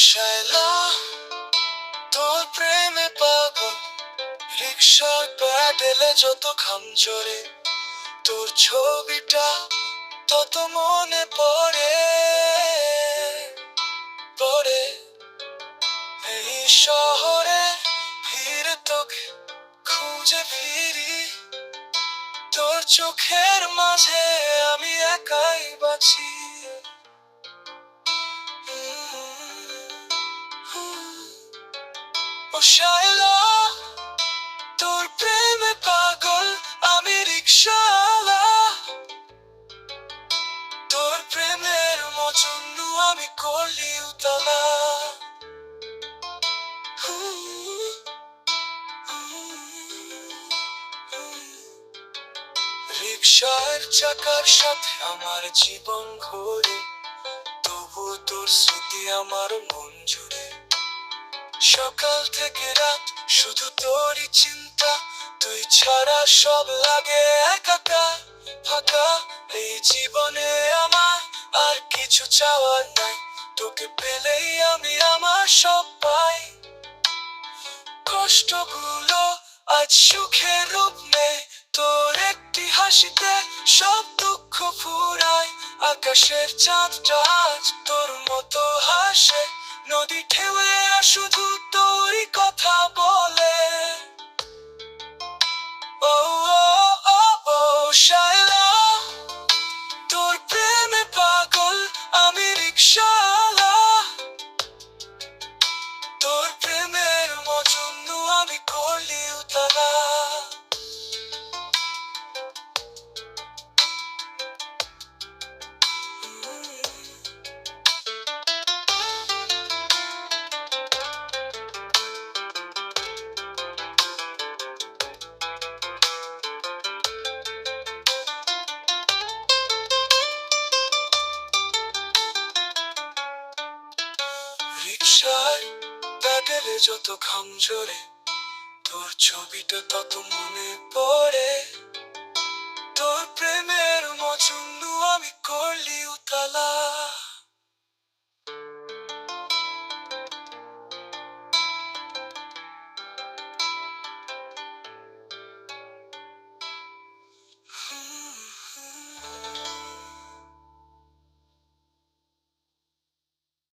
শায়লা, তোর প্রেমে পাগল। রিক্সার প্যাডেলে যত ঘাম ঝরে, তোর ছবিটা তত মনে পড়ে পড়ে। এই শহরে ভিড় তোকে খুঁজে ফিরি, তোর চোখের মাঝে আমি একাই বাঁচি। ও শায়লা, তোর প্রেমে পাগল আমি রিক্সাওয়ালা। তোর প্রেমের মজনু আমি কলি উতলা। রিক্সার চাকার সাথে আমার জীবন ঘোরে, তবু তোর স্মৃতি আমার মন জুড়ে। সকাল থেকে রাত শুধু তোরই চিন্তা, তুই ছাড়া সব লাগে একাকা ফাঁকা। এই জীবনে আমার আর কিছু চাওয়ার নাই, তোকে পেলেই আমি আমার সব পাই। কষ্টগুলো আজ সুখের রূপ নেয়, তোর একটি হাসিতে সব দুঃখ ফুরায়। আকাশের চাঁদটা আজ তোর মতো হাসে, নদী ঢেউয়ে শুধু তোরই কথা বলে। ও ও ও ও শায়লা, তোর প্রেমে পাগল আমি রিক্সাওয়ালা। তোর প্রেমের মজনু আমি কলি উতলা। রিক্সার প্যাডেলে যত ঘাম ঝরে, তোর ছবিটা তত মনে পড়ে। তোর প্রেমের মজনু আমি কলি উতলা।